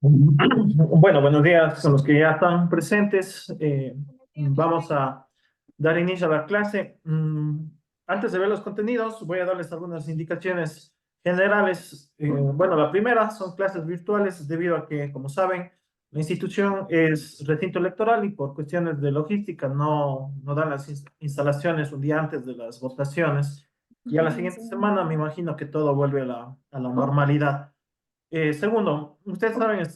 Bueno, buenos días a los que ya están presentes. Vamos a dar inicio a la clase. Antes de ver los contenidos, voy a darles algunas indicaciones generales. Bueno, la primera son clases virtuales debido a que, como saben, la institución es recinto electoral y por cuestiones de logística no dan las instalaciones un día antes de las votaciones. Y a la siguiente semana me imagino que todo vuelve a la normalidad. Segundo, ustedes saben,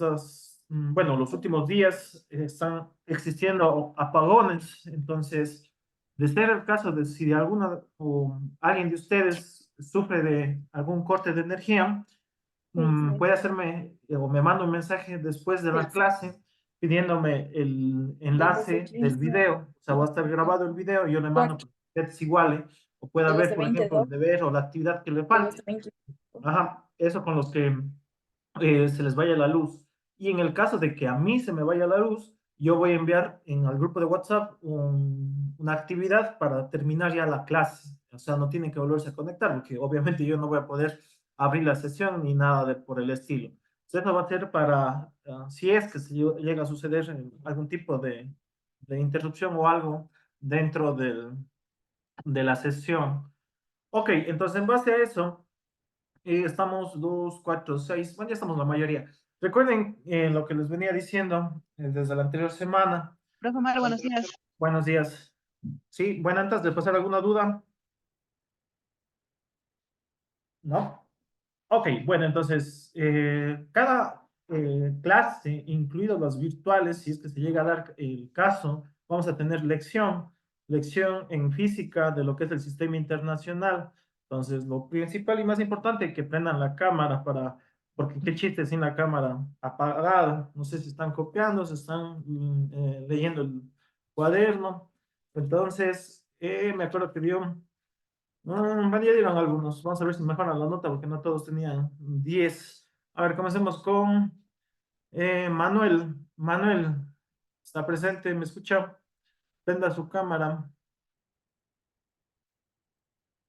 bueno, los últimos días están existiendo apagones, entonces, de ser el caso de si alguna o alguien de ustedes sufre de algún corte de energía, puede hacerme o me manda un mensaje después de la clase pidiéndome el enlace del video, o sea, va a estar grabado el video y yo le mando para que ustedes iguale o pueda ver, por ejemplo, el deber o la actividad que le falte. Ajá, eso con los que se les vaya la luz. Y en el caso de que a mí se me vaya la luz, yo voy a enviar al grupo de WhatsApp una actividad para terminar ya la clase. O sea, no tienen que volverse a conectar, porque obviamente yo no voy a poder abrir la sesión ni nada por el estilo. Esto va a ser para, si es que se llega a suceder algún tipo de interrupción o algo dentro de la sesión. Ok, entonces en base a eso, estamos dos, cuatro, seis, bueno, ya estamos la mayoría. Recuerden lo que les venía diciendo desde la anterior semana. Profe Omar, buenos días. Buenos días. Sí, bueno, antes de pasar alguna duda, ¿no? Ok, bueno, entonces, cada clase, incluidos las virtuales, si es que se llega a dar el caso, vamos a tener lección en física de lo que es el sistema internacional. Entonces, lo principal y más importante, que prendan la cámara porque qué chiste sin la cámara apagada. No sé si están copiando, si están leyendo el cuaderno. Entonces, me acuerdo que dio bueno, ya dieron algunos. Vamos a ver si mejoran la nota porque no todos tenían 10. A ver, comencemos con Manuel. Manuel, está presente, ¿me escucha? Prenda su cámara.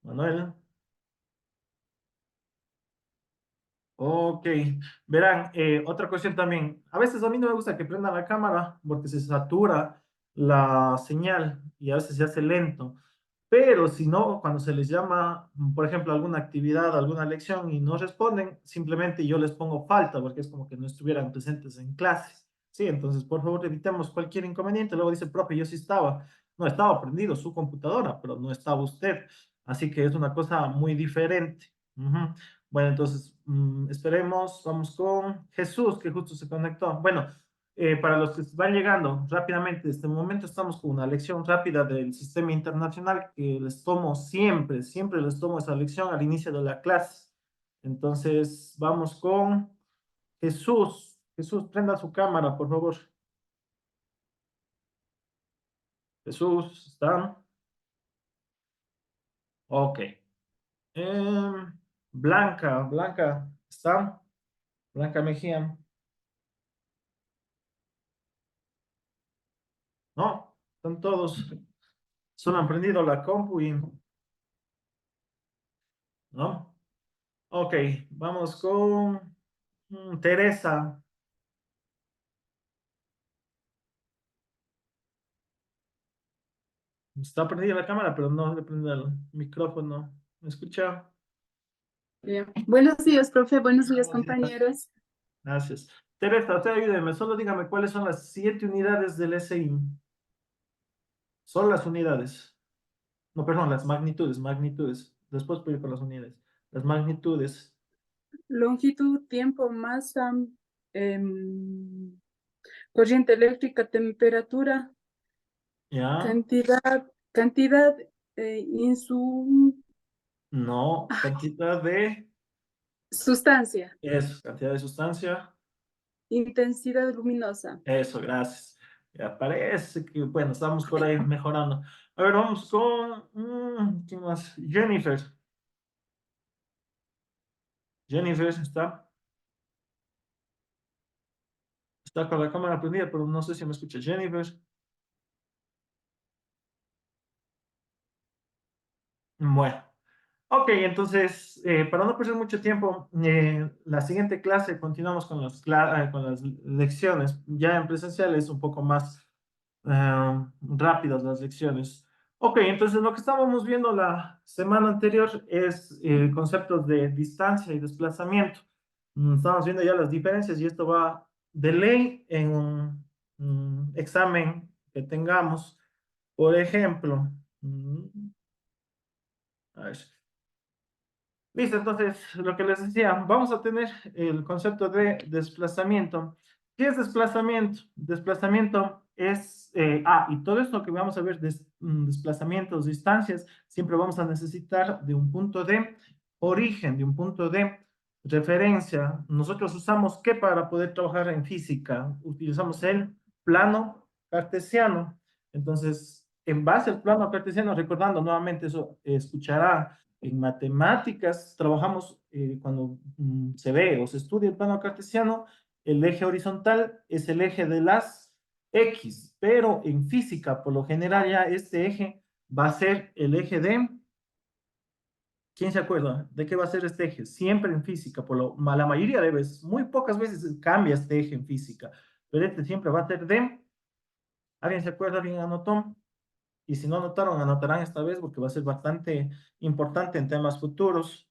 Manuel. Ok. Verán, otra cuestión también. A veces a mí no me gusta que prenda la cámara porque se satura la señal y a veces se hace lento. Pero si no, cuando se les llama, por ejemplo, alguna actividad, alguna lección y no responden, simplemente yo les pongo falta porque es como que no estuvieran presentes en clases. Sí, entonces por favor evitemos cualquier inconveniente. Luego dice, profe, yo sí estaba. No, estaba prendido su computadora, pero no estaba usted. Así que es una cosa muy diferente. Ujú. Bueno, entonces esperemos. Vamos con Jesús, que justo se conectó. Bueno, para los que van llegando rápidamente, en este momento estamos con una lección rápida del sistema internacional que les tomo siempre, siempre les tomo esa lección al inicio de la clase. Entonces, vamos con Jesús. Jesús, prenda su cámara, por favor. Jesús, ¿está? Ok. Blanca, Blanca, ¿está? Blanca Mejía. No, están todos. Solo han prendido la compu y, ¿no? Ok, vamos con Teresa. Está prendida la cámara, pero no le prende el micrófono. ¿Me escucha? Bien. Buenos días, profe. Buenos días, compañeros. Gracias. Teresa, usted ayúdeme. Solo dígame cuáles son las 7 unidades del SI. Son las unidades. No, perdón, las magnitudes, magnitudes. Después puedo ir con las unidades. Las magnitudes. Longitud, tiempo, masa, corriente eléctrica, temperatura, ¿Ya? cantidad, insu, No. ay, Cantidad de... sustancia, Eso. Cantidad de sustancia. intensidad luminosa. Eso, gracias. Ya parece que, bueno, estamos por ahí mejorando. A ver, vamos con... ¿quién más? Jennifer. Jennifer está. Está con la cámara prendida, pero no sé si me escucha Jennifer. Bueno, Ok, entonces, para no perder mucho tiempo, la siguiente clase continuamos con con las lecciones. Ya en presencial es un poco más rápidas las lecciones. Ok, entonces lo que estábamos viendo la semana anterior es conceptos de distancia y desplazamiento. Estábamos viendo ya las diferencias y esto va de ley en un examen que tengamos. Por ejemplo, a ver. Listo, entonces lo que les decía, vamos a tener el concepto de desplazamiento. ¿Qué es desplazamiento? Desplazamiento es, y todo esto que vamos a ver, desplazamientos, distancias, siempre vamos a necesitar de un punto de origen, de un punto de referencia. Nosotros usamos ¿qué para poder trabajar en física? Utilizamos el plano cartesiano. Entonces, en base al plano cartesiano, recordando nuevamente eso, escuchará en matemáticas trabajamos cuando se ve o se estudia el plano cartesiano, el eje horizontal es el eje de las X, pero en física, por lo general, ya este eje va a ser el eje de, ¿quién se acuerda de qué va a ser este eje? Siempre en física, la mayoría de veces, muy pocas veces cambia este eje en física, pero este siempre va a ser de, ¿alguien se acuerda? ¿Alguien anotó? Y si no anotaron, anotarán esta vez porque va a ser bastante importante en temas futuros.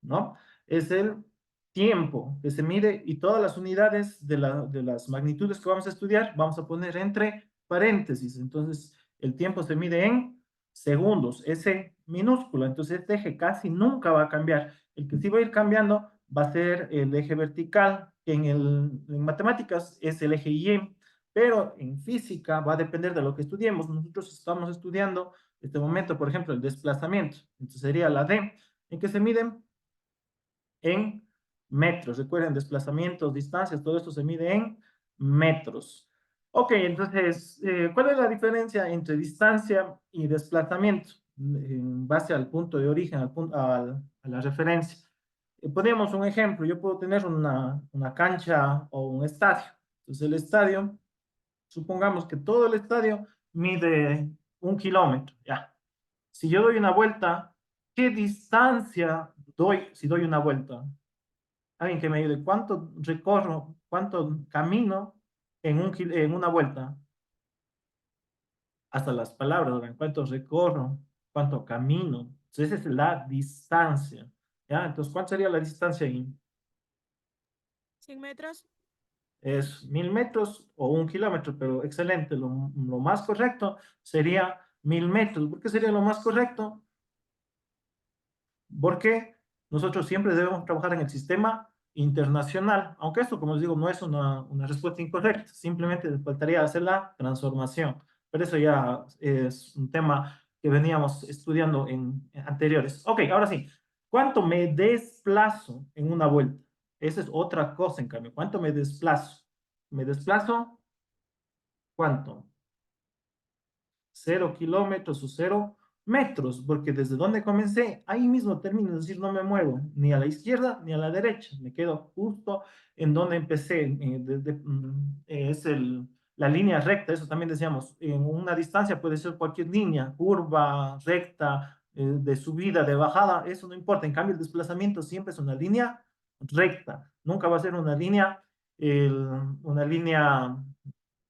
¿No? Es el tiempo que se mide y todas las unidades de las magnitudes que vamos a estudiar, vamos a poner entre paréntesis. Entonces, el tiempo se mide en segundos, ese minúsculo. Entonces, este eje casi nunca va a cambiar. El que sí va a ir cambiando va a ser el eje vertical, que en matemáticas es el eje Y, pero en física va a depender de lo que estudiemos. Nosotros estamos estudiando en este momento, por ejemplo, el desplazamiento. Entonces, sería la D, en que se miden en metros. Recuerden, desplazamientos, distancias, todo esto se mide en metros. Ok, entonces, ¿cuál es la diferencia entre distancia y desplazamiento? En base al punto de origen, a la referencia. Ponemos un ejemplo, yo puedo tener una cancha o un estadio. Entonces, el estadio, supongamos que todo el estadio mide 1 kilómetro, ya. Si yo doy una vuelta, ¿qué distancia doy si doy una vuelta? Alguien que me ayude, ¿cuánto recorro, cuánto camino en una vuelta? Hasta las palabras, ¿verdad? ¿Cuánto recorro, cuánto camino? Entonces, esa es la distancia, ¿ya? Entonces, ¿cuál sería la distancia ahí? 100 metros. Es 1000 metros o 1 kilómetro, pero excelente. Lo más correcto sería 1000 metros. ¿Por qué sería lo más correcto? Porque nosotros siempre debemos trabajar en el sistema internacional, aunque esto, como les digo, no es una respuesta incorrecta, simplemente faltaría hacer la transformación, pero eso ya es un tema que veníamos estudiando en anteriores. Ok, ahora sí, ¿cuánto me desplazo en una vuelta? Esa es otra cosa, en cambio, ¿cuánto me desplazo? ¿Me desplazo? ¿Cuánto? 0 kilómetros o 0 metros, porque desde donde comencé, ahí mismo termino, es decir, no me muevo ni a la izquierda ni a la derecha, me quedo justo en donde empecé, es la línea recta, eso también decíamos, en una distancia puede ser cualquier línea, curva, recta, de subida, de bajada, eso no importa, en cambio el desplazamiento siempre es una línea recta, nunca va a ser una línea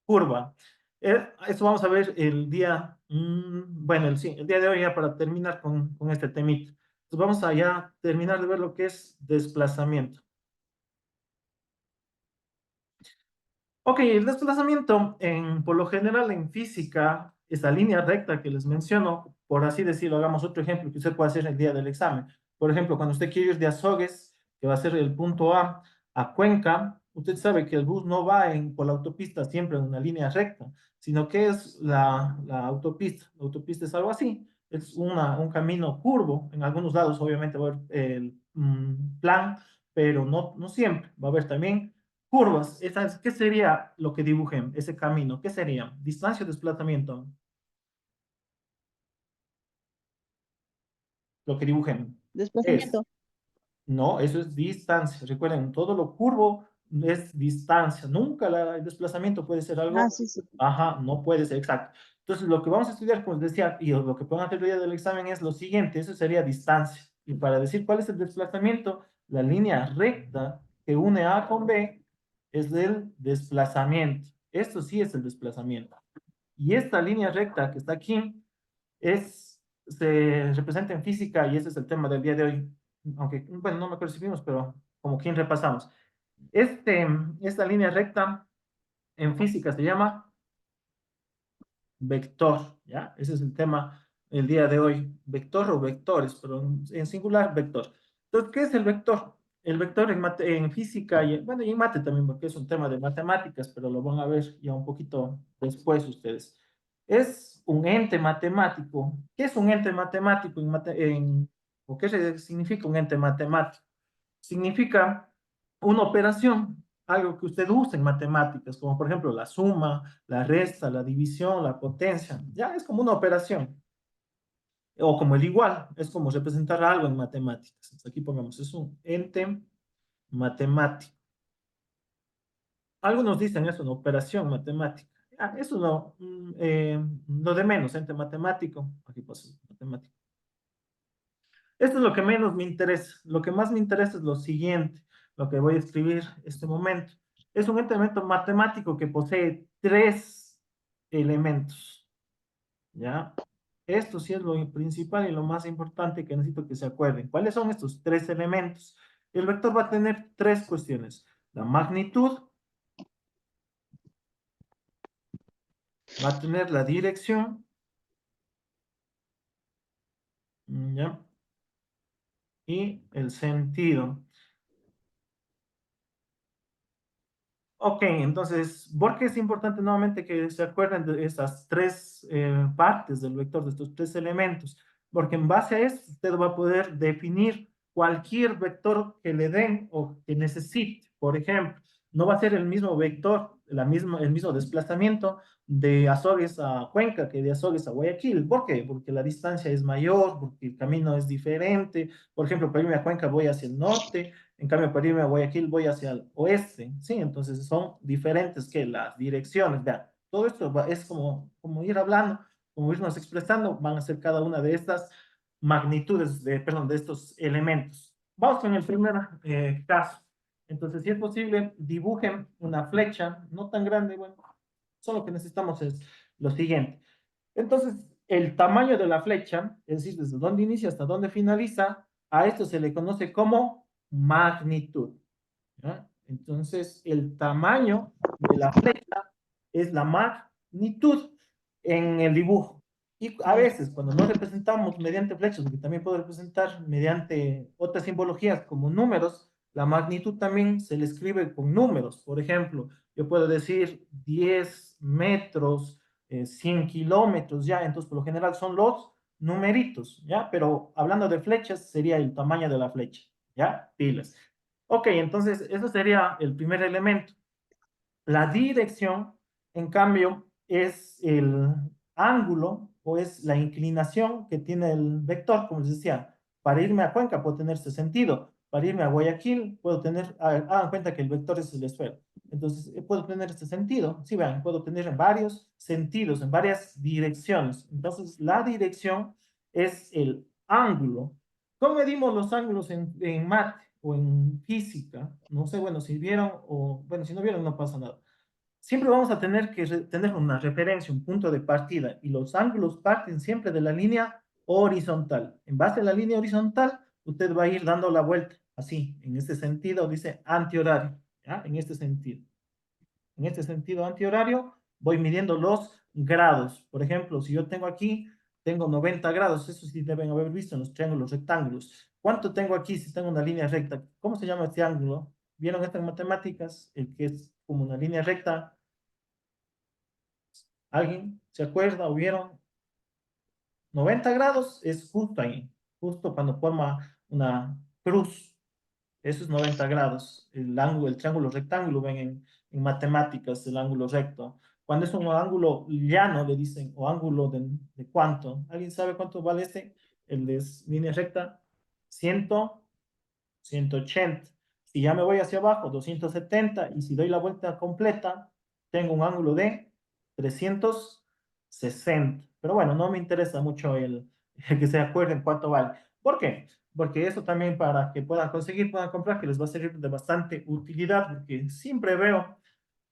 curva. Eso vamos a ver el día, bueno, sí, el día de hoy ya para terminar con este temita. Entonces vamos a ya terminar de ver lo que es desplazamiento. Ok, el desplazamiento, por lo general en física, esa línea recta que les menciono, por así decirlo, hagamos otro ejemplo que usted puede hacer el día del examen. Por ejemplo, cuando usted quiere ir de Azogues, que va a ser el punto a Cuenca, usted sabe que el bus no va por la autopista siempre en una línea recta, sino que es la autopista. La autopista es algo así, es un camino curvo. En algunos lados, obviamente, va a haber el plan, pero no siempre. Va a haber también curvas. ¿Qué sería lo que dibujen ese camino? ¿Qué sería? Distancia o desplazamiento. Lo que dibujen es, Desplazamiento. no, eso es distancia. Recuerden, todo lo curvo es distancia. Nunca el desplazamiento puede ser Ah, algo, sí, sí. ajá, no puede ser exacto. Entonces, lo que vamos a estudiar, como les decía, y lo que pueden hacer el día del examen es lo siguiente, eso sería distancia. Y para decir cuál es el desplazamiento, la línea recta que une A con B es el desplazamiento. Esto sí es el desplazamiento. Y esta línea recta que está aquí se representa en física y ese es el tema del día de hoy. Aunque, bueno, no me acuerdo si vimos, pero como quien repasamos. Esta línea recta en física se llama vector, ¿ya? Ese es el tema el día de hoy. Vector o vectores, pero en singular, vector. Entonces, ¿qué es el vector? El vector en física, y, bueno, y en mate también, porque es un tema de matemáticas, pero lo van a ver ya un poquito después ustedes. Es un ente matemático. ¿Qué es un ente matemático o qué significa un ente matemático? Significa una operación, algo que usted usa en matemáticas, como por ejemplo la suma, la resta, la división, la potencia. Ya es como una operación. O como el igual, es como representar algo en matemáticas. Entonces, aquí pongamos, es un ente matemático. Algunos dicen eso, una operación matemática. Ah, eso lo de menos, ente matemático. Aquí pasa matemático. Esto es lo que menos me interesa. Lo que más me interesa es lo siguiente, lo que voy a escribir este momento. Es un elemento matemático que posee tres elementos, ¿ya? Esto sí es lo principal y lo más importante que necesito que se acuerden. ¿Cuáles son estos tres elementos? El vector va a tener tres cuestiones. La magnitud, va a tener la dirección, ¿ya? Y el sentido. Ok, entonces, ¿por qué es importante nuevamente que se acuerden de estas tres partes del vector, de estos tres elementos? Porque en base a eso usted va a poder definir cualquier vector que le den o que necesite. Por ejemplo, no va a ser el mismo vector, el mismo desplazamiento de Azogues a Cuenca que de Azogues a Guayaquil. ¿Por qué? Porque la distancia es mayor, porque el camino es diferente. Por ejemplo, para irme a Cuenca voy hacia el norte, en cambio, para irme a Guayaquil voy hacia el oeste, ¿sí? Entonces son diferentes que las direcciones. Vean, todo esto es como ir hablando, como irnos expresando, van a ser cada una de estas magnitudes, perdón, de estos elementos. Vamos con el primer caso. Entonces, si es posible, dibujen una flecha, no tan grande, bueno, solo que necesitamos es lo siguiente. Entonces, el tamaño de la flecha, es decir, desde dónde inicia hasta dónde finaliza, a esto se le conoce como magnitud, ¿ya? Entonces, el tamaño de la flecha es la magnitud en el dibujo. Y a veces, cuando no representamos mediante flechas, porque también puedo representar mediante otras simbologías como números, la magnitud también se le escribe con números. Por ejemplo, yo puedo decir 10 metros, 100 kilómetros, ¿ya? Entonces, por lo general son los numeritos, ¿ya? Pero hablando de flechas, sería el tamaño de la flecha, ¿ya? Pilas. Ok, entonces, eso sería el primer elemento. La dirección, en cambio, es el ángulo o es la inclinación que tiene el vector, como les decía. Para irme a Cuenca puedo tener este sentido. Para irme a Guayaquil puedo tener, hagan cuenta que el vector es el esfero. Entonces, puedo tener este sentido. Sí, vean, puedo tener en varios sentidos, en varias direcciones. Entonces, la dirección es el ángulo. ¿Cómo medimos los ángulos en mate o en física? No sé, bueno, si vieron o, bueno, si no vieron no pasa nada. Siempre vamos a tener que tener una referencia, un punto de partida, y los ángulos parten siempre de la línea horizontal. En base a la línea horizontal, usted va a ir dando la vuelta, así, en este sentido, dice antihorario, ¿ya? En este sentido. En este sentido antihorario, voy midiendo los grados. Por ejemplo, si yo tengo aquí, tengo 90 grados, eso sí deben haber visto en los triángulos rectángulos. ¿Cuánto tengo aquí si tengo una línea recta? ¿Cómo se llama este ángulo? ¿Vieron esto en matemáticas? El que es como una línea recta. ¿Alguien se acuerda o vieron? 90 grados es justo ahí, justo cuando forma una cruz. Eso es 90 grados. El ángulo, el triángulo rectángulo, ven en matemáticas, el ángulo recto. Cuando es un ángulo llano, le dicen, o ángulo de cuánto. ¿Alguien sabe cuánto vale este? El de línea recta, 100, 180. Si ya me voy hacia abajo, 270, y si doy la vuelta completa, tengo un ángulo de 360. Pero bueno, no me interesa mucho el que se acuerden cuánto vale. ¿Por qué? porque eso también para que puedan conseguir, puedan comprar, que les va a servir de bastante utilidad, porque siempre veo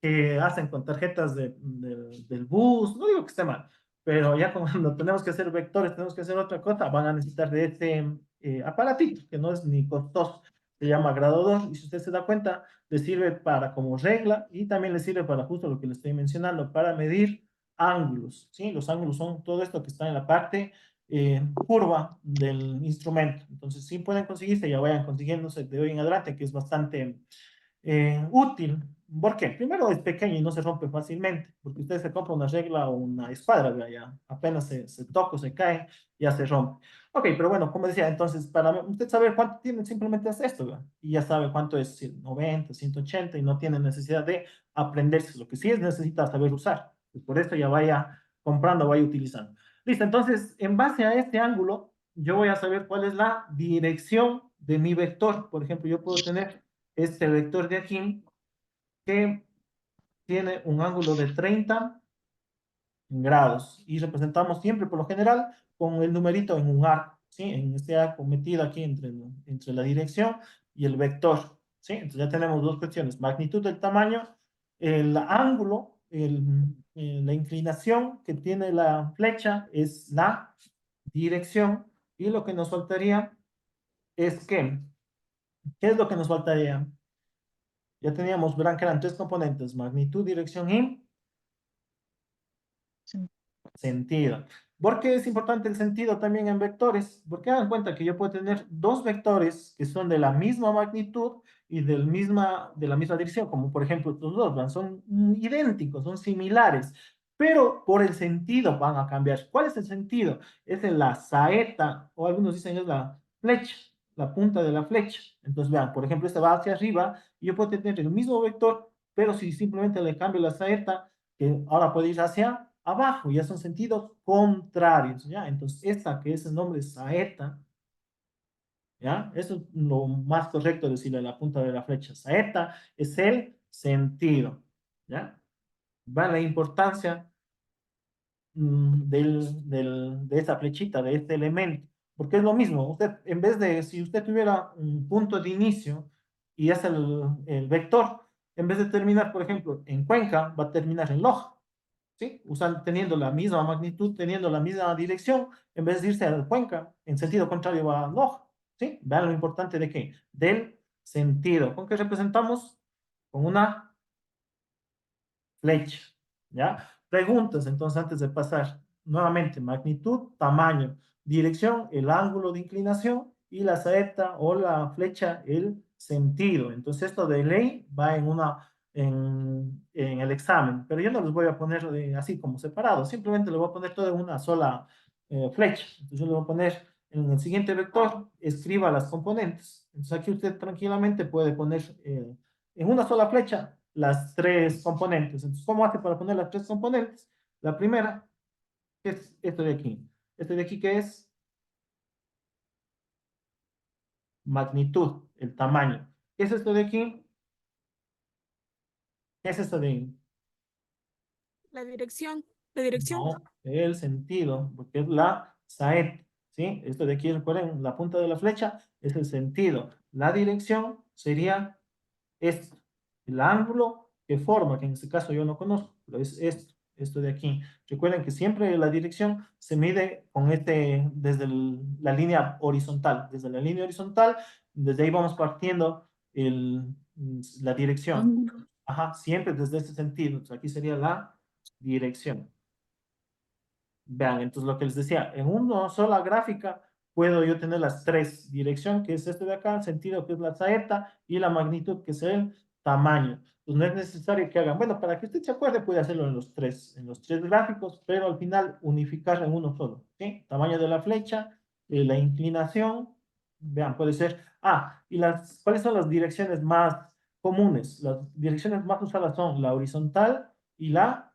que hacen con tarjetas del bus, no digo que esté mal, pero ya cuando tenemos que hacer vectores, tenemos que hacer otra cosa, van a necesitar de este aparatito, que no es ni costoso, se llama graduador, y si usted se da cuenta, le sirve para como regla y también le sirve para justo lo que le estoy mencionando, para medir ángulos, ¿sí? Los ángulos son todo esto que está en la parte curva del instrumento. Entonces, sí pueden conseguirse, ya vayan consiguiéndose de hoy en adelante, que es bastante útil. ¿Por qué? Primero es pequeño y no se rompe fácilmente, porque usted se compra una regla o una escuadra, ¿verdad? Ya apenas se toca o se cae, ya se rompe. Ok, pero bueno, como decía, entonces, para usted saber cuánto tiene, simplemente hace esto, ¿verdad? Y ya sabe cuánto es 90, 180 y no tiene necesidad de aprenderse. Lo que sí es necesita saber usar. Pues por esto ya vaya comprando, vaya utilizando. Listo, entonces, en base a este ángulo, yo voy a saber cuál es la dirección de mi vector. Por ejemplo, yo puedo tener este vector de aquí que tiene un ángulo de 30 grados y representamos siempre por lo general con el numerito en un arco, ¿sí? En este arco metido aquí entre la dirección y el vector, ¿sí? Entonces ya tenemos dos cuestiones, magnitud del tamaño, el ángulo, la inclinación que tiene la flecha es la dirección y lo que nos faltaría es que, ¿qué es lo que nos faltaría? Ya teníamos, verán que eran tres componentes, magnitud, dirección y sentido. ¿Por qué es importante el sentido también en vectores? Porque dan cuenta que yo puedo tener dos vectores que son de la misma magnitud y de la misma dirección, como por ejemplo estos dos, ¿van? Son idénticos, son similares, pero por el sentido van a cambiar. ¿Cuál es el sentido? Es en la saeta, o algunos dicen es la flecha, la punta de la flecha. Entonces, vean, por ejemplo, este va hacia arriba y yo puedo tener el mismo vector, pero si simplemente le cambio la saeta, que ahora puede ir hacia abajo, ya son sentidos contrarios, ¿ya? Entonces, esta que es el nombre saeta, ¿ya? Eso es lo más correcto decirle a la punta de la flecha. Saeta es el sentido, ¿ya? Va la importancia de esa flechita, de este elemento, porque es lo mismo, usted, en vez de, si usted tuviera un punto de inicio y es el vector, en vez de terminar, por ejemplo, en Cuenca, va a terminar en Loja. ¿Sí? Teniendo la misma magnitud, teniendo la misma dirección, en vez de irse a Cuenca, en sentido contrario va a Loja, ¿sí? Vean lo importante de qué, del sentido. ¿Con qué representamos? Con una flecha, ¿ya? Preguntas, entonces, antes de pasar, nuevamente, magnitud, tamaño, dirección, el ángulo de inclinación, y la saeta o la flecha, el sentido. Entonces, esto de ley va en el examen, pero yo no los voy a poner así como separados, simplemente le voy a poner todo en una sola flecha. Entonces, yo le voy a poner en el siguiente vector, escriba las componentes. Entonces, aquí usted tranquilamente puede poner en una sola flecha las tres componentes. Entonces, ¿cómo hace para poner las tres componentes? La primera es esto de aquí. Esto de aquí que es magnitud, el tamaño. ¿Qué es esto de aquí? ¿Qué es esto de ahí? La dirección. La dirección. No, el sentido, porque es la saeta, ¿sí? Esto de aquí, recuerden, la punta de la flecha es el sentido. La dirección sería esto, el ángulo que forma, que en este caso yo no conozco, pero es esto de aquí. Recuerden que siempre la dirección se mide con desde la línea horizontal, desde ahí vamos partiendo la dirección. Ángulo. Ajá, siempre desde este sentido. Entonces, aquí sería la dirección. Vean, entonces lo que les decía, en una sola gráfica puedo yo tener las tres, dirección, que es este de acá, sentido, que es la saeta, y la magnitud, que es el tamaño. Pues no es necesario que hagan, bueno, para que usted se acuerde, puede hacerlo en los tres gráficos, pero al final unificar en uno solo, ¿sí? Tamaño de la flecha, la inclinación, vean, puede ser, y ¿cuáles son las direcciones más comunes? Las direcciones más usadas son la horizontal y la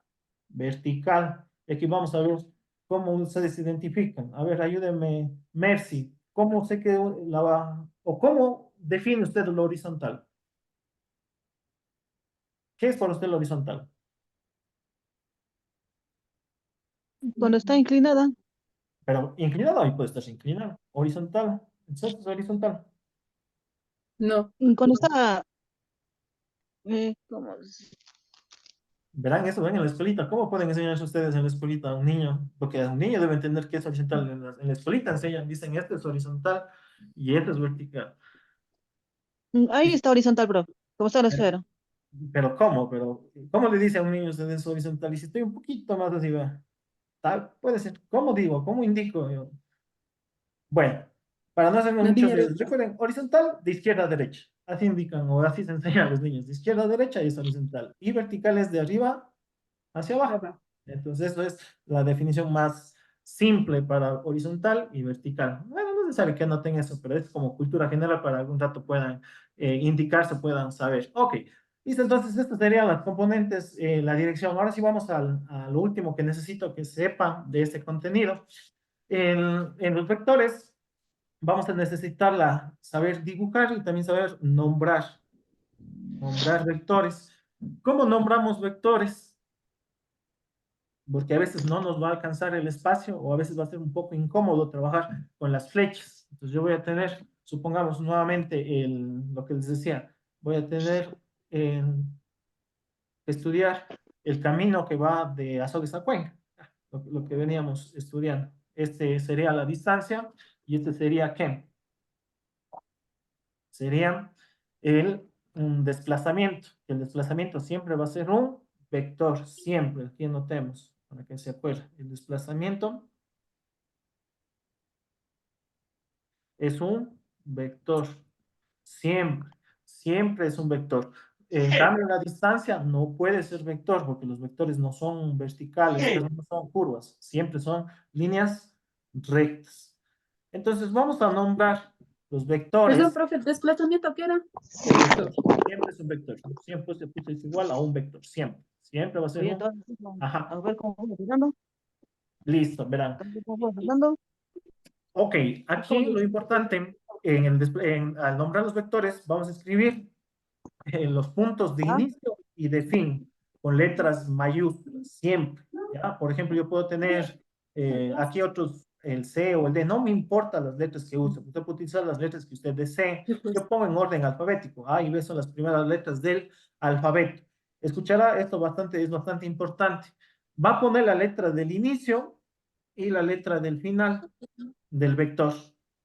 vertical. Y aquí vamos a ver cómo ustedes se identifican. A ver, ayúdenme, Mercy. ¿Cómo sé que o cómo define usted lo horizontal? ¿Qué es para usted lo horizontal? Cuando está inclinada, Pero inclinado, ahí puede estar inclinado. Horizontal. Esto es horizontal. No. Cuando está, ¿cómo es? Verán eso, ven en la escuelita. ¿Cómo pueden enseñarse ustedes en la escuelita a un niño? Porque un niño debe entender qué es horizontal. En la escuelita enseñan, dicen, este es horizontal y este es vertical. Ahí está horizontal, bro. ¿Cómo está la esfera? Pero ¿cómo? ¿Cómo le dice a un niño usted es horizontal? Y si estoy un poquito más así, va. Puede ser. ¿Cómo digo? ¿Cómo indico yo? Bueno, para no hacerme No muchos tiene dedos, respuesta. recuerden, horizontal de izquierda a derecha. Así indican o así se enseñan a los niños. De izquierda a derecha es horizontal. Y vertical es de arriba hacia abajo. Abajo. Entonces, eso es la definición más simple para horizontal y vertical. Bueno, no es necesario que anoten eso, pero es como cultura general para algún rato puedan indicarse, puedan saber. Ok, listo, entonces estas serían las componentes, la dirección. Ahora sí vamos a lo último que necesito que sepan de este contenido. En los vectores vamos a necesitar saber dibujar y también saber nombrar vectores. ¿Cómo nombramos vectores? Porque a veces no nos va a alcanzar el espacio o a veces va a ser un poco incómodo trabajar con las flechas. Entonces yo voy a tener, supongamos nuevamente lo que les decía, voy a tener que estudiar el camino que va de Azogues a Cuenca, lo que veníamos estudiando. Este sería la distancia y este sería ¿qué? Sería un desplazamiento. El desplazamiento siempre va a ser un vector, siempre, aquí notemos, para que se acuerde. El desplazamiento es un vector, siempre, siempre es un vector. En cambio, la distancia no puede ser vector, porque los vectores no son verticales, pero no son curvas, siempre son líneas rectas. Entonces, vamos a nombrar los Perdón, vectores. profe, ¿el desplazamiento qué era? Un vector, siempre es un vector, siempre se puso es igual a un vector, siempre, siempre va a ser Oye, un, entonces, ajá, a ver cómo voy pasando. listo, verán. ¿Cómo voy pasando? Ok, aquí lo importante, al nombrar los vectores, vamos a escribir los puntos de Ah, inicio y de fin con letras mayúsculas, siempre, ¿ya? Por ejemplo, yo puedo tener aquí otros, el C o el D, no me importa las letras que use, usted puede utilizar las letras que usted desee. Sí, pues. Yo pongo en orden alfabético, A y B son las primeras letras del alfabeto. Escuchará esto es bastante importante. Va a poner la letra del inicio y la letra del final del vector,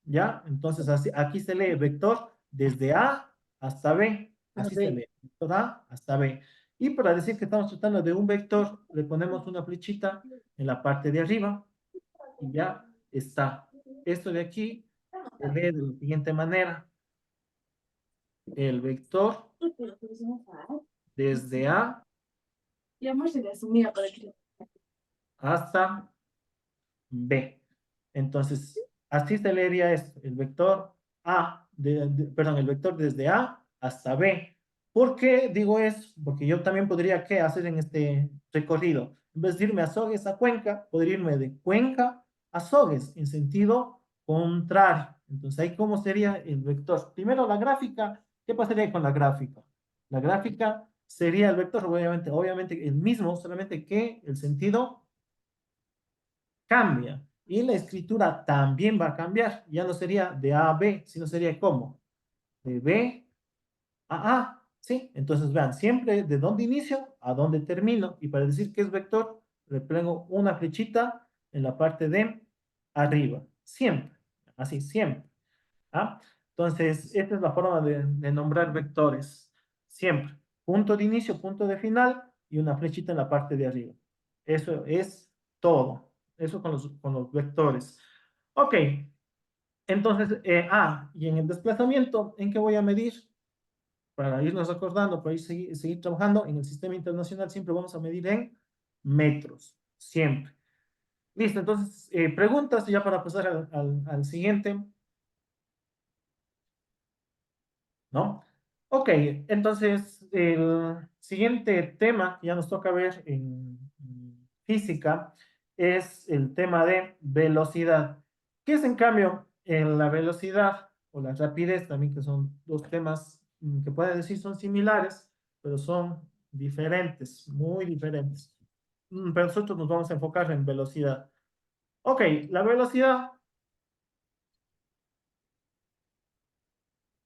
¿ya? Entonces, aquí se lee vector desde A hasta B, A así se ver. lee, vector A hasta B. Y para decir que estamos tratando de un vector, le ponemos una flechita en la parte de arriba y ya está. Esto de aquí se lee de la siguiente manera. El vector desde A hasta B. Entonces, así se leería esto, el vector perdón, el vector desde A hasta B. ¿Por qué digo eso? Porque yo también podría, ¿qué hacer en este recorrido? En vez de irme a Sogues a Cuenca, podría irme de Cuenca a Sogues en sentido contrario. Entonces, ahí cómo sería el vector. Primero, la gráfica. ¿Qué pasaría con la gráfica? La gráfica sería el vector, obviamente el mismo, solamente que el sentido cambia. Y la escritura también va a cambiar. Ya no sería de A a B, sino sería como de B a A. ¿Sí? Entonces vean, siempre de dónde inicio a dónde termino. Y para decir que es vector, le pongo una flechita en la parte de arriba. Siempre. Así, siempre. ¿Ah? Entonces, esta es la forma de nombrar vectores. Siempre. Punto de inicio, punto de final y una flechita en la parte de arriba. Eso es todo. Eso con los vectores. Ok. Entonces, y en el desplazamiento, ¿en qué voy a medir? Para irnos acordando, para seguir trabajando en el sistema internacional, siempre vamos a medir en metros. Siempre. Listo. Entonces, preguntas ya para pasar al siguiente. ¿No? Ok, entonces el siguiente tema que ya nos toca ver en física es el tema de velocidad. ¿Qué es en cambio en la velocidad o la rapidez también, que son dos temas que pueden decir son similares, pero son diferentes, muy diferentes? Pero nosotros nos vamos a enfocar en velocidad. Ok, la velocidad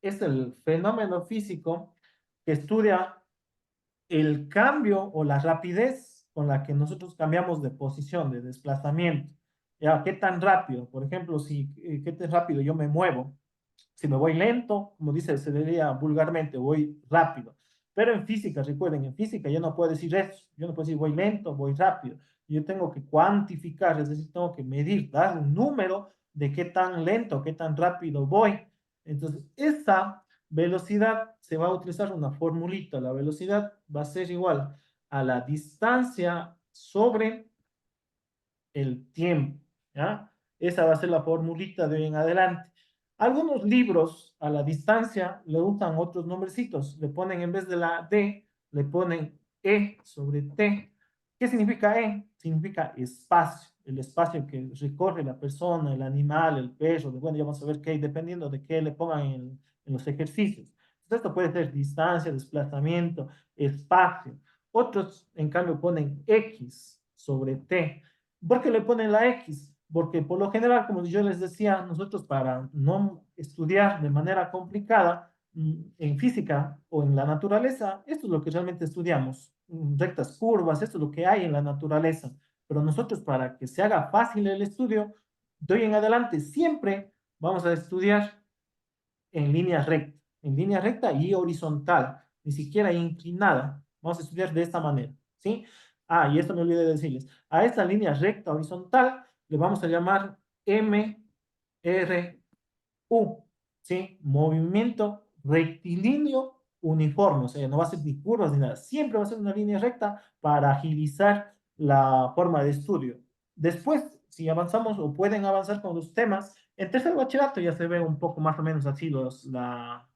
es el fenómeno físico que estudia el cambio o la rapidez con la que nosotros cambiamos de posición, de desplazamiento. ¿Ya? ¿Qué tan rápido? Por ejemplo, qué tan rápido yo me muevo. Si me voy lento, como dice, se diría vulgarmente, voy rápido. Pero en física, recuerden, en física yo no puedo decir eso. Yo no puedo decir voy lento, voy rápido. Yo tengo que cuantificar, es decir, tengo que medir, dar un número de qué tan lento, qué tan rápido voy. Entonces, esa velocidad se va a utilizar una formulita. La velocidad va a ser igual a la distancia sobre el tiempo, ¿ya? Esa va a ser la formulita de hoy en adelante. Algunos libros a la distancia le usan otros nombrecitos, le ponen en vez de la D, le ponen E sobre T. ¿Qué significa E? Significa espacio, el espacio que recorre la persona, el animal, el perro, bueno, ya vamos a ver qué, dependiendo de qué le pongan en los ejercicios. Entonces, esto puede ser distancia, desplazamiento, espacio. Otros, en cambio, ponen X sobre T. ¿Por qué le ponen la X? Porque por lo general, como yo les decía, nosotros para no estudiar de manera complicada en física o en la naturaleza, esto es lo que realmente estudiamos, rectas curvas, esto es lo que hay en la naturaleza. Pero nosotros para que se haga fácil el estudio, de hoy en adelante siempre vamos a estudiar en línea recta y horizontal, ni siquiera inclinada. Vamos a estudiar de esta manera, ¿sí? Ah, y esto me olvidé de decirles. A esta línea recta horizontal le vamos a llamar MRU, ¿sí? Movimiento rectilíneo uniforme, o sea, no va a ser ni curvas ni nada, siempre va a ser una línea recta para agilizar la forma de estudio. Después, si avanzamos o pueden avanzar con los temas, en tercer bachillerato ya se ve un poco más o menos así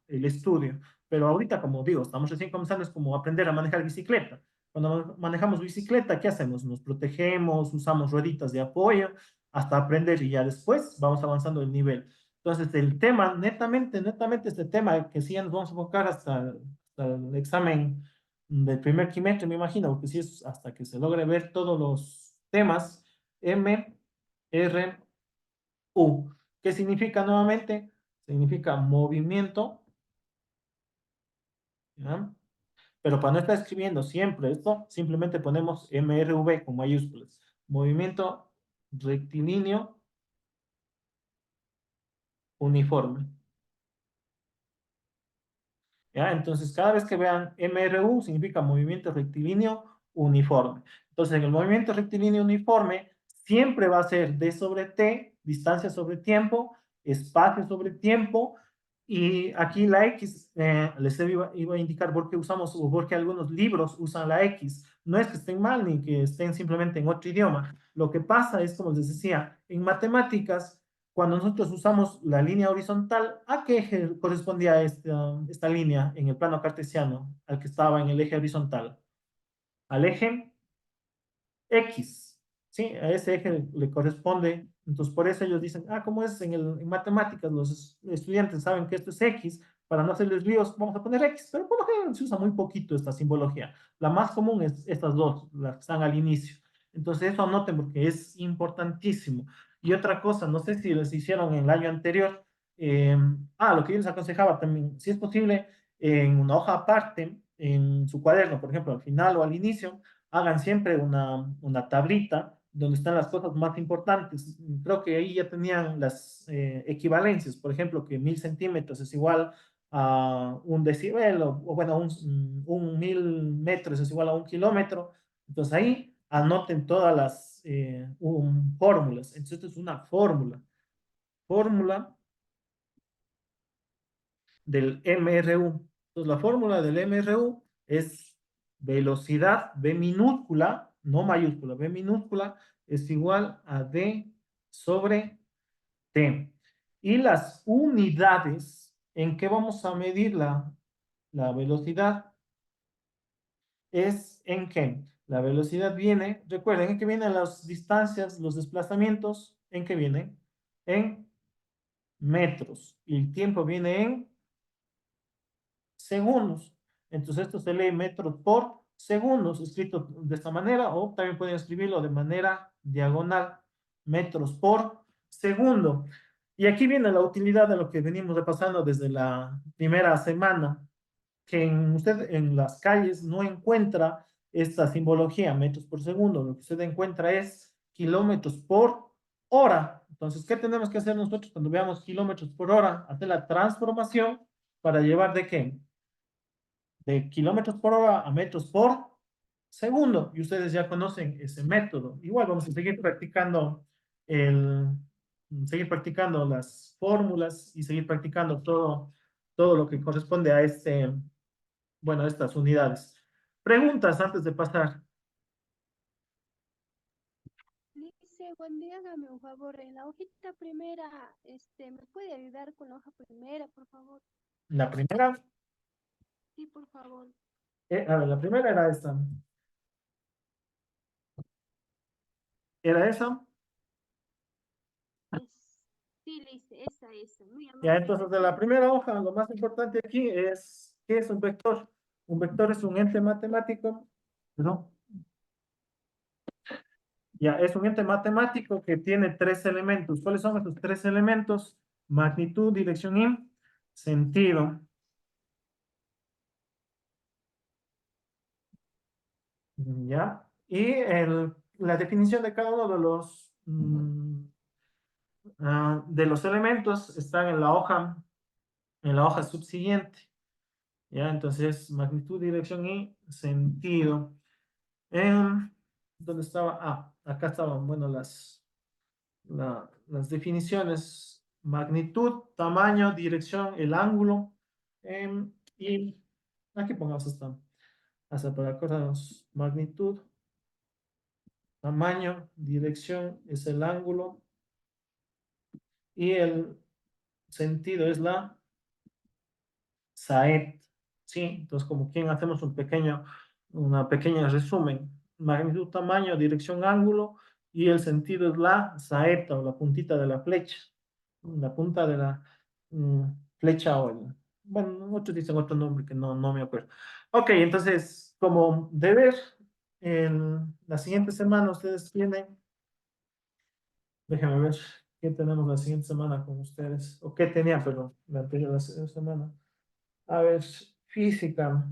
el estudio, pero ahorita, como digo, estamos recién comenzando, es como aprender a manejar bicicleta. Cuando manejamos bicicleta, ¿qué hacemos? Nos protegemos, usamos rueditas de apoyo hasta aprender y ya después vamos avanzando el nivel. Entonces, el tema, netamente este tema que sí nos vamos a enfocar hasta el examen del primer quimestre, me imagino, porque sí es hasta que se logre ver todos los temas, M, R, U. ¿Qué significa nuevamente? Significa movimiento, ¿ya? Pero para no estar escribiendo siempre esto, simplemente ponemos MRV con mayúsculas. Movimiento rectilíneo uniforme. ¿Ya? Entonces, cada vez que vean MRU, significa movimiento rectilíneo uniforme. Entonces, en el movimiento rectilíneo uniforme, siempre va a ser D sobre T, distancia sobre tiempo, espacio sobre tiempo, y aquí la X, les iba a indicar por qué usamos, o por qué algunos libros usan la X. No es que estén mal, ni que estén simplemente en otro idioma. Lo que pasa es, como les decía, en matemáticas, cuando nosotros usamos la línea horizontal, ¿a qué eje correspondía esta línea en el plano cartesiano, al que estaba en el eje horizontal? Al eje X, ¿sí? A ese eje le corresponde. Entonces, por eso ellos dicen, como es en matemáticas, los estudiantes saben que esto es X, para no hacerles líos, vamos a poner X, pero por lo general se usa muy poquito esta simbología. La más común es estas dos, las que están al inicio. Entonces, eso anoten porque es importantísimo. Y otra cosa, no sé si les hicieron en el año anterior, lo que yo les aconsejaba también, si es posible, en una hoja aparte, en su cuaderno, por ejemplo, al final o al inicio, hagan siempre una tablita donde están las cosas más importantes. Creo que ahí ya tenían las equivalencias, por ejemplo, que 1000 centímetros es igual a un decibel, o bueno, un 1000 metros es igual a 1 kilómetro. Entonces ahí anoten todas las fórmulas. Entonces esto es una fórmula del MRU. Entonces la fórmula del MRU es velocidad V minúscula, no mayúscula, V minúscula es igual a D sobre T. Y las unidades en que vamos a medir la velocidad es en qué. La velocidad viene, recuerden, en que vienen las distancias, los desplazamientos, en que vienen en metros. Y el tiempo viene en segundos. Entonces esto se lee metros por segundos, escrito de esta manera, o también pueden escribirlo de manera diagonal, metros por segundo. Y aquí viene la utilidad de lo que venimos repasando desde la primera semana, que usted en las calles no encuentra esta simbología, metros por segundo, lo que usted encuentra es kilómetros por hora. Entonces, ¿qué tenemos que hacer nosotros cuando veamos kilómetros por hora? Hacer la transformación para llevar de qué? De kilómetros por hora a metros por segundo. Y ustedes ya conocen ese método. Igual vamos a seguir practicando las fórmulas y seguir practicando todo lo que corresponde a bueno, estas unidades. Preguntas antes de pasar. Dice, buen día, hágame un favor. En la hojita primera, ¿me puede ayudar con la hoja primera, por favor? La primera, Sí, por favor. a ver, la primera era esta. ¿Era esa? Es, sí, dice, esa. Muy Ya, amable. entonces de la primera hoja, lo más importante aquí es, ¿qué es un vector? Un vector es un ente matemático, ¿no? Ya, es un ente matemático que tiene tres elementos. ¿Cuáles son esos tres elementos? Magnitud, dirección y sentido. ¿Ya? Y la definición de cada uno de los elementos están en la hoja subsiguiente. ¿Ya? Entonces, magnitud, dirección y sentido. ¿Dónde estaba? Acá estaban, bueno, las definiciones: magnitud, tamaño, dirección, el ángulo. Y aquí pongamos hasta para acordarnos: magnitud, tamaño, dirección es el ángulo y el sentido es la saet. ¿Sí? Entonces, como quien hacemos una pequeña resumen: magnitud, tamaño, dirección, ángulo, y el sentido es la saeta o la puntita de la flecha, la punta de la mm, flecha bueno, otros dicen otro nombre que no me acuerdo. Ok, entonces, como deber, la siguiente semana ustedes tienen, déjenme ver qué tenemos la siguiente semana con ustedes, o qué tenía, perdón, la anterior semana. A ver, física.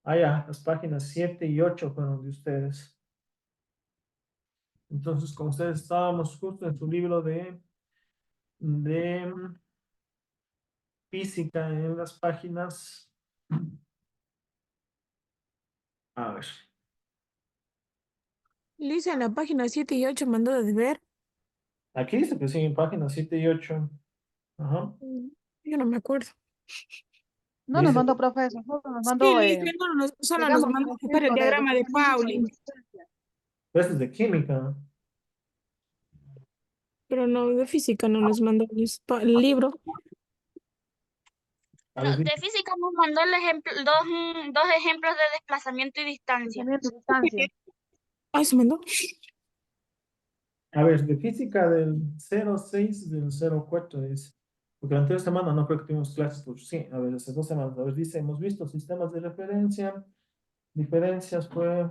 Ya, las páginas 7 y 8 fueron de ustedes. Entonces, con ustedes estábamos justo en su libro de física, en las páginas. A ver. Lisa, en la página 7 y 8 mandó de ver. Aquí dice que sí, en páginas 7 y 8. Ajá. Yo no me acuerdo. No nos Dice, mandó, profesor, solo nos Sí, mandó, Lisa, solo nos digamos, mandó un a buscar el ejemplo de diagrama de desplazamiento y Pauli, distancia. pues es de química. pero no, de física no nos mandó el libro. A No, ver, de física nos mandó el ejemplo, dos ejemplos de desplazamiento y distancia. Desplazamiento y distancia. Se mandó. de física del 06 del 04 dice. Porque la anterior semana no creo que tuvimos clases, pues sí, a ver, hace 2 semanas. A ver, dice, hemos visto sistemas de referencia, diferencias, fue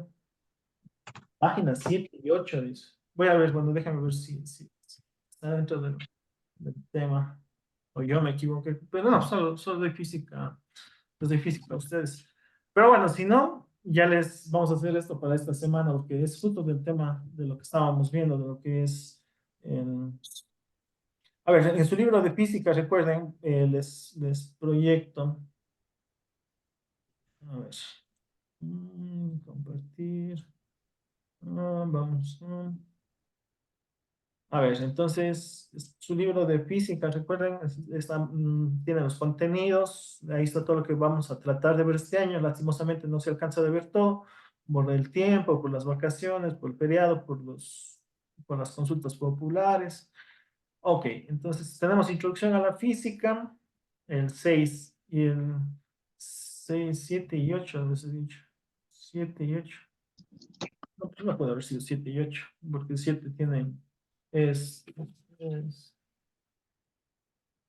páginas 7 y 8 dice. Voy a ver, bueno, déjame ver si está dentro del tema. O yo me equivoqué. Pero no, solo de física. Los de física, ustedes. Pero bueno, si no, ya les vamos a hacer esto para esta semana, porque es fruto del tema de lo que estábamos viendo, de lo que es. A ver, en su libro de física, recuerden, les proyecto. A ver. Compartir. Vamos. A ver, entonces, su libro de física, recuerden, tiene los contenidos, ahí está todo lo que vamos a tratar de ver este año. Lastimosamente no se alcanza de ver todo por el tiempo, por las vacaciones, por el feriado, por las consultas populares. Ok, entonces tenemos introducción a la física, el 6 y el 6, 7 y 8, les he dicho. 7 y 8. No, pues no puede haber sido 7 y 8, porque 7 tiene, es,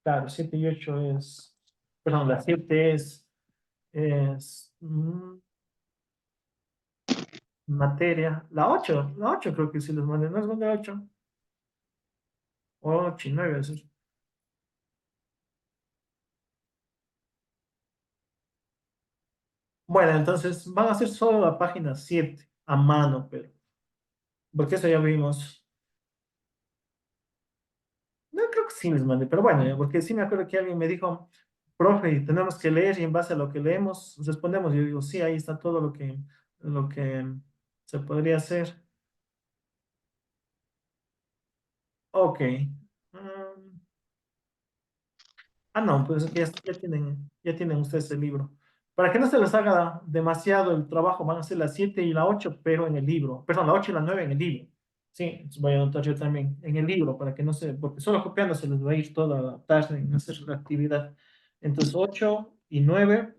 claro, 7 y 8 perdón, la 7 es, materia. La 8 creo que sí les mandé, ¿no les mandé 8? 8 y 9, es decir. Bueno, entonces van a ser solo la página 7 a mano, pero, porque eso ya vimos. No creo que sí les mandé, pero bueno, porque sí me acuerdo que alguien me dijo, profe, tenemos que leer y en base a lo que leemos respondemos. Yo digo, sí, ahí está todo lo que se podría hacer. Ok. Mm, no, pues ya tienen ustedes el libro. Para que no se les haga demasiado el trabajo, van a ser las 7 y la 8 pero en el libro. Perdón, la 8 y la 9 en el libro. Sí, entonces voy a anotar yo también en el libro para que no se, porque solo copiando se les va a ir toda la tarde en hacer la actividad. Entonces, 8 y 9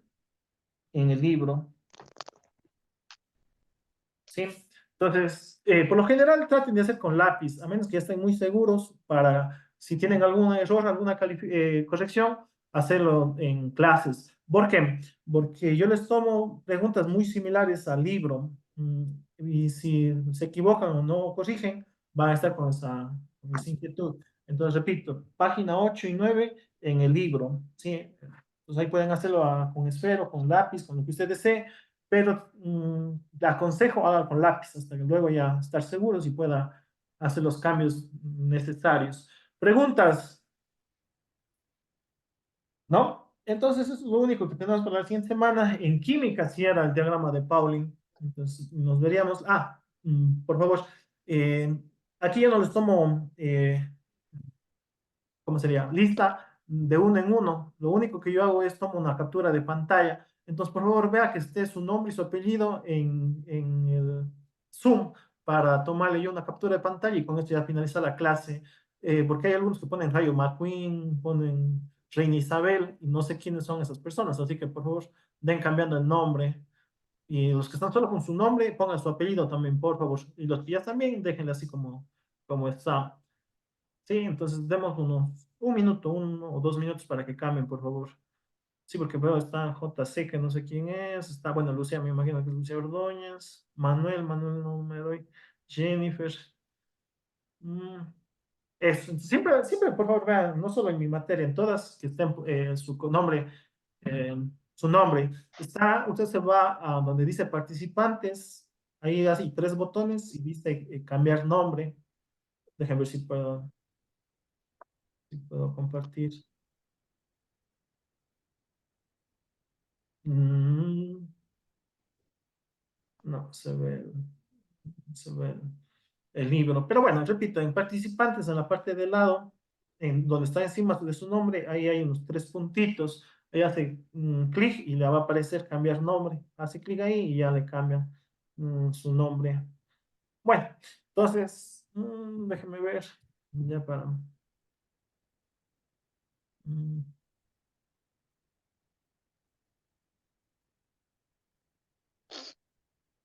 en el libro. ¿Sí? Entonces, por lo general traten de hacer con lápiz, a menos que ya estén muy seguros para, si tienen algún error, alguna corrección, hacerlo en clases. ¿Por qué? Porque yo les tomo preguntas muy similares al libro y si se equivocan o no corrigen, van a estar con esa inquietud. Entonces, repito, página 8 y 9 en el libro, ¿sí? Entonces ahí pueden hacerlo con esfero, con lápiz, con lo que ustedes deseen, pero le aconsejo haga con lápiz hasta que luego ya estar seguros y pueda hacer los cambios necesarios. Preguntas, ¿no? Entonces, eso es lo único que tenemos para la siguiente semana. En química, si era el diagrama de Pauling. Entonces, nos veríamos. Por favor, eh, aquí yo no les tomo ¿cómo sería? Lista de uno en uno. Lo único que yo hago es tomo una captura de pantalla. Entonces, por favor, vea que esté su nombre y su apellido en el Zoom para tomarle yo una captura de pantalla y con esto ya finaliza la clase. Porque hay algunos que ponen Rayo McQueen, ponen Reina Isabel y no sé quiénes son esas personas. Así que, por favor, den cambiando el nombre. Y los que están solo con su nombre, pongan su apellido también, por favor. Y los que ya están bien, déjenle así como está. Sí, entonces demos unos un minuto, 1 o 2 minutos para que cambien, por favor. Sí, porque veo está JC, que no sé quién es. Está, bueno, Lucía, me imagino que es Lucía Ordóñez. Manuel no me doy. Jennifer. Mm, Eso. Siempre, por favor, vean, no solo en mi materia, en todas, que estén eh, su nombre. Usted se va a donde dice participantes. Ahí hay 3 botones y dice cambiar nombre. Déjenme ver si puedo compartir. Mm, no, se ve el libro. Pero bueno, repito, en participantes, en la parte de lado, en donde está encima de su nombre, ahí hay unos 3 puntitos. Ahí hace clic y le va a aparecer cambiar nombre. Hace clic ahí y ya le cambia su nombre. Bueno, entonces, déjeme ver, ya para... mm,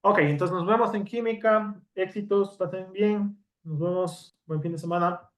ok, entonces nos vemos en química. Éxitos, pasen bien. Nos vemos. Buen fin de semana.